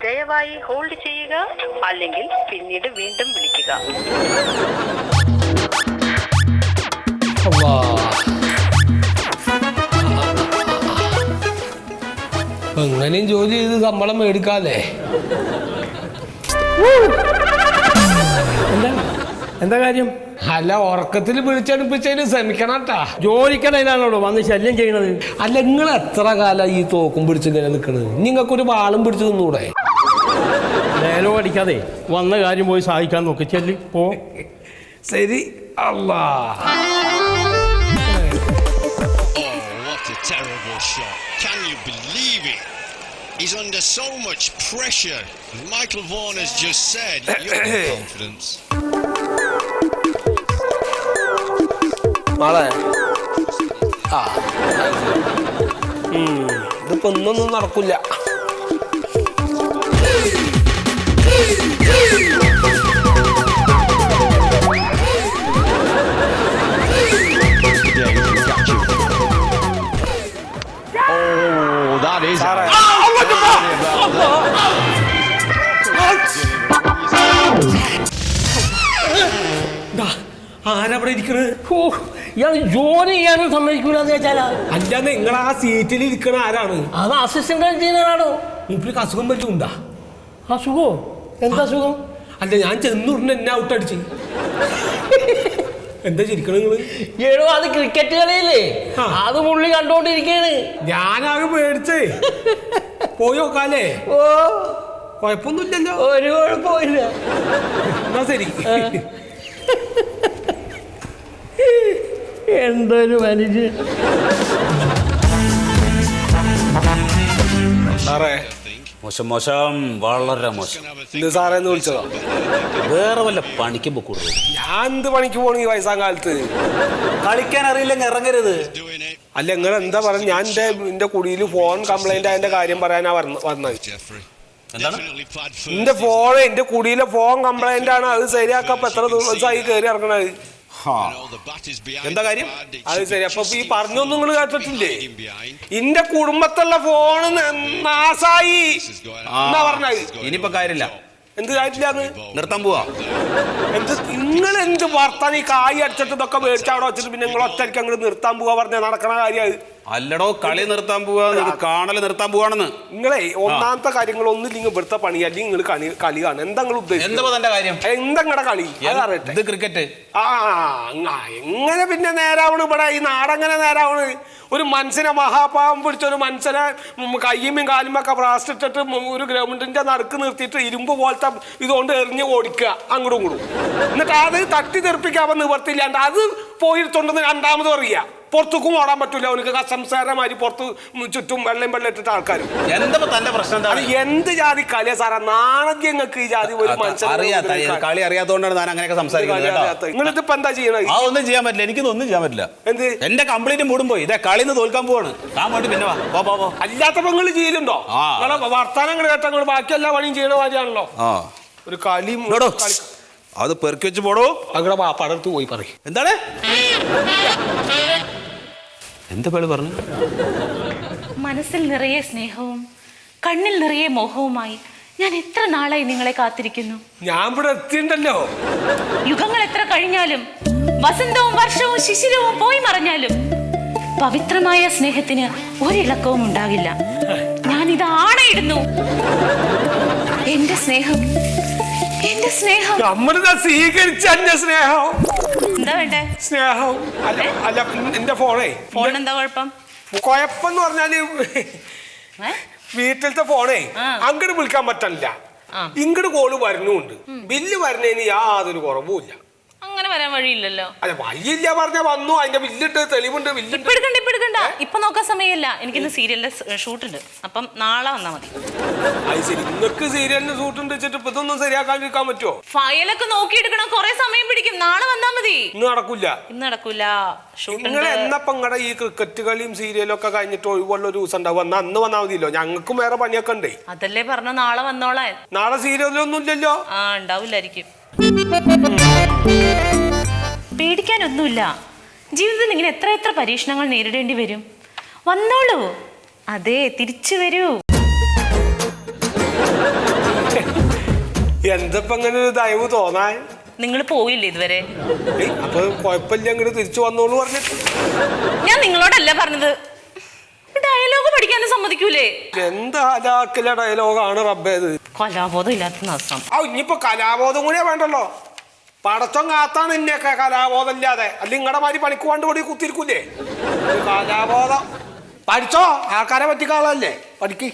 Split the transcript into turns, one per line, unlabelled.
ദയവായി ഹോൾഡ് ചെയ്യുക, അല്ലെങ്കിൽ പിന്നീട് വീണ്ടും വിളിക്കുക.
എങ്ങനെയും ജോലി ചെയ്ത് ശമ്പളം മേടിക്കാല്ലേ?
എന്താ കാര്യം?
അല്ല, ഉറക്കത്തിൽ വിളിച്ചടുപ്പിച്ചതിന് ശ്രമിക്കണട്ടാ.
ജോലിക്കടയിലാണോ വന്ന് ശല്യം ചെയ്യണത്?
അല്ല, നിങ്ങൾ എത്ര കാലം ഈ തോക്കും പിടിച്ചിങ്ങനെ നിൽക്കണത്? നിങ്ങൾക്കൊരു വാളും പിടിച്ചു നിന്നൂടെ?
ഡയലോഗ് അടിക്കാതെ വന്ന കാര്യം പോയി സഹായിക്കാൻ നോക്കി. ചെല്ലി പോ.
ശരി. അല്ലാ,
terrible shot. Can you believe it? He's under so much pressure. Michael Vaughan has just said, "You have confidence."
മോളെ, ഇതിപ്പോ ഒന്നൊന്നും നടക്കില്ല.
ആരവിടെ ഇരിക്കണത്? ഇയാൾ ജോലി ചെയ്യാനും സമ്മതിക്കൂലെന്ന് വെച്ചാലാ?
അല്ല, നിങ്ങൾ ആ സീറ്റിൽ ഇരിക്കണ ആരാണ്?
അത് അസിസ്റ്റന്റ് എഞ്ചിനീയറാണോ?
ഇപ്പൊ അസുഖം പറ്റുണ്ടാ?
അസുഖോ? എന്താ അസുഖം?
അല്ല, ഞാൻ ചെന്നുടനെ എന്നെ ഔട്ടടിച്ച്. എന്താ ചിരിക്കണ നിങ്ങള്?
ഏഴോ, അത് ക്രിക്കറ്റ് കളിയില്ലേ, അത് പുള്ളി കണ്ടോണ്ടിരിക്കാണ്.
ഞാനാകെ പേടിച്ചേ. പോയി നോക്കാല്ലേ?
ഓ,
കൊഴപ്പൊന്നുമില്ലല്ലോ.
ഒരു കുഴപ്പമില്ല.
എന്നാ ശരി.
എന്തൊരു മനുഷ്യൻ.
സാറേ,
മോശം മോശം, വളരെ മോശം.
ഇത് സാറേന്ന് വിളിച്ചതോ?
വേറെ വല്ല പണിക്ക് പോക്കൂടൂ.
ഞാൻ എന്ത് പണിക്ക് പോണു ഈ വയസ്സാം കാലത്ത്?
കളിക്കാൻ അറിയില്ലെങ്കിൽ ഇറങ്ങരുത്.
അല്ല, നിങ്ങൾ എന്താ പറഞ്ഞ? ഞാൻ എന്റെ കുടിയിൽ ഫോൺ കംപ്ലൈന്റ് ആയതിന്റെ കാര്യം പറയാനാ വന്നത്.
എന്താണ്?
എന്റെ ഫോണ്, എന്റെ കുടിയിലെ ഫോൺ കംപ്ലൈന്റ് ആണ്. അത് ശരിയാക്കപ്പോ എത്ര ദിവസമായി കയറി ഇറങ്ങണത്?
എന്താ കാര്യം?
അത് ശരി. അപ്പൊ ഈ പറഞ്ഞൊന്നും നിങ്ങൾ കേട്ടിട്ടില്ലേ? എന്റെ കുടുംബത്തുള്ള ഫോണ് നാസായി എന്നാ പറഞ്ഞത്.
ഇനിയിപ്പോ കാര്യമില്ല.
എന്ത് കാര്യത്തിലാന്ന്?
നിർത്താൻ പോവാ.
എന്ത് നിങ്ങൾ എന്ത് വർത്താൻ? ഈ കായ് അടിച്ചിട്ട് ഇതൊക്കെ മേടിച്ച് അവിടെ വെച്ചിട്ട് പിന്നെ നിങ്ങൾ ഒറ്റയ്ക്ക് അങ്ങോട്ട് നിർത്താൻ പോവാ പറഞ്ഞ നടക്കണ കാര്യം?
അല്ലടോ, കളി നിർത്താൻ പോവാ, കാണല് നിർത്താൻ പോവാണെന്ന്.
നിങ്ങളെ ഒന്നാമത്തെ കാര്യങ്ങൾ ഒന്നുമില്ലെങ്കിൽ ഇവിടുത്തെ പണി, അല്ലെങ്കിൽ നിങ്ങൾ കളി കാണും. എന്താ നിങ്ങൾ ഉദ്ദേശിച്ചത്?
എന്താ കാര്യം?
എന്താ നിങ്ങളുടെ കളി? അതറിയട്ടെ.
ഇത് ക്രിക്കറ്റ്.
എങ്ങനെ പിന്നെ നേരാവണ് ഇവിടെ? ഈ നാടെങ്ങനെ നേരാവണ്? ഒരു മനുഷ്യനെ മഹാപാവം പിടിച്ച ഒരു മനുഷ്യനെ കയ്യുമ്പും കാലുമൊക്കെ പ്ലാസ്റ്റ് ഇട്ടിട്ട് ഒരു ഗ്രൗണ്ടിന്റെ നടുക്ക് നിർത്തിയിട്ട് ഇരുമ്പ് പോലത്തെ ഇതുകൊണ്ട് എറിഞ്ഞ് ഓടിക്കുക അങ്ങോട്ടും ഇങ്ങോട്ടും. എന്നിട്ട് അത് തട്ടി തെറിപ്പിക്കാൻ നിവർത്തില്ലാണ്ട് അത് പോയിരുത്തുണ്ടെന്ന് രണ്ടാമത് പറയുക. പുറത്തേക്കും ഓടാൻ പറ്റൂല അവനക്ക്. സംസാരമാതിരി പുറത്ത് ചുറ്റും വെള്ളം ഇട്ടിട്ട് ആൾക്കാരും.
എന്താ തന്റെ പ്രശ്നം?
അത് എന്ത് ജാതി കളിയാ സാറാ? നാണജ്യങ്ങൾക്ക് ഈ ജാതി ഒരു മനുഷ്യൻ
കളി അറിയാത്തതുകൊണ്ടാണ് ഞാൻ അങ്ങനെയൊക്കെ സംസാരിക്കുന്നത്.
നിങ്ങളിതിപ്പോ എന്താ ചെയ്യണത്?
ഒന്നും ചെയ്യാൻ പറ്റില്ല. എനിക്കൊന്നും ചെയ്യാൻ പറ്റില്ല.
എന്ത്?
എന്റെ കംപ്ലീറ്റ് മൂടും പോയി. ഇതേ കളിന്ന് തോൽക്കാൻ പോവാണ്. ഞാൻ വേണ്ടി പിന്നെ വാ.
അല്ലാത്തപ്പോ നിങ്ങൾ ചെയ്യലുണ്ടോ? നിങ്ങളെ വർത്താനം കേട്ടാ ബാക്കി എല്ലാ പണിയും ചെയ്യണ മാതിരിയാണല്ലോ. ഒരു കളി
അത് പെറുക്കി വെച്ച് പോടോ.
അങ്ങനെ പടർത്ത് പോയി പറയും.
എന്താണ്? എന്താ പേള് പറഞ്ഞു?
മനസ്സിൽ നിറയെ സ്നേഹവും കണ്ണിൽ നിറയെ മോഹവുമായി ഞാൻ എത്ര നാളായി നിങ്ങളെ കാത്തിരിക്കുന്നു.
ഞാൻ ഇവിടെ എത്തിണ്ടല്ലോ.
യുഗങ്ങൾ എത്ര കഴിഞ്ഞാലും, വസന്തവും വർഷവും ശിശിരവും പോയി മറഞ്ഞാലും പവിത്രമായ സ്നേഹത്തിന് ഒരിളക്കവും ഉണ്ടാകില്ല. ഞാൻ ഇത് ആണയിടുന്നു. എന്റെ സ്നേഹം, എന്റെ സ്നേഹം
നമ്മളിതാ സ്വീകരിച്ച എന്റെ സ്നേഹം.
എന്താ വേണ്ടേ?
സ്നേഹം അല്ല എന്റെ ഫോണേ.
ഫോൺ എന്താ കുഴപ്പം?
കുഴപ്പമെന്ന് പറഞ്ഞാല് വീട്ടിലത്തെ ഫോണേ അങ്ങോട്ട് വിളിക്കാൻ പറ്റില്ല. ഇങ്ങോട്ട് കോള് വരണുണ്ട്. ബില്ല് വരണേന് യാതൊരു കുറവുമില്ല.
അങ്ങനെ വരാൻ വഴിയില്ലല്ലോ.
അല്ല, വഴിയില്ല പറഞ്ഞ വന്നു. അതിന്റെ ബില്ലിട്ട് തെളിവുണ്ട്.
ഇപ്പൊ എടുക്കണ്ട. ഇപ്പൊ നോക്കാൻ സമയമില്ല. എനിക്കിന്ന് സീരിയലിന്റെ ഷൂട്ടുണ്ട്. അപ്പം നാളെ വന്നാ മതി.
അത് ശരി. നിങ്ങൾക്ക് സീരിയലിന് ഷൂട്ടുണ്ട് വെച്ചിട്ട് ഇപ്പൊ ഇതൊന്നും ശരിയാക്കാണ്ടിരിക്കാൻ പറ്റുമോ?
ഫയലൊക്കെ നോക്കിയെടുക്കണം. കുറെ സമയം പിടിക്കും. നാളെ വന്നാ മതി.
ഇന്ന് നടക്കൂല.
നിങ്ങൾ
എന്നപ്പോ നിങ്ങളുടെ ഈ ക്രിക്കറ്റ് കളിയും സീരിയലും ഒക്കെ കഴിഞ്ഞിട്ട് ഒഴിവുള്ള ഒരു ദിവസം ഉണ്ടാവും. അന്ന് വന്നാൽ മതിയല്ലോ. ഞങ്ങൾക്കും വേറെ പണിയൊക്കെ ഉണ്ടേ.
അതല്ലേ പറഞ്ഞ നാളെ വന്നോളാൻ.
നാളെ സീരിയലൊന്നും ഇല്ലല്ലോ.
ഉണ്ടാവില്ലായിരിക്കും. പേടിക്കാനൊന്നുമില്ല. ജീവിതത്തിൽ ഇങ്ങനെ എത്ര പരീക്ഷണങ്ങൾ നേരിടേണ്ടി വരും. വന്നോളൂ. അതെ, തിരിച്ചു വരൂ.
എന്തപ്പോ അങ്ങനെ ഒരു ദയവ് തോന്നാൻ?
നിങ്ങൾ പോയില്ലേ ഇതുവരെ?
അപ്പൊ കുഴപ്പമില്ല, അങ്ങോട്ട് തിരിച്ചു വന്നോളൂ പറഞ്ഞിട്ട്.
ഞാൻ നിങ്ങളോടല്ല പറഞ്ഞത്. ഡയലോഗ് പഠിക്കാനും സമ്മതിക്കൂലേ?
എന്താ അലാക്കിലെ ഡയലോഗാണ് റബ്ബേത്.
കലാബോധം ഇല്ലാത്ത നസം.
ഇനിയിപ്പോ കലാബോധം കൂടിയാ വേണ്ടല്ലോ. പടച്ചം കാത്താണ് ഇന്നെയൊക്കെ കലാബോധം ഇല്ലാതെ. അല്ല നിങ്ങളുടെ മാതിരി പണിക്കുവാണ്ട് കൂടി കുത്തിരിക്കൂലേ കലാബോധം. പഠിച്ചോ, ആൾക്കാരെ പറ്റിക്കാളല്ലേ, പഠിക്ക്.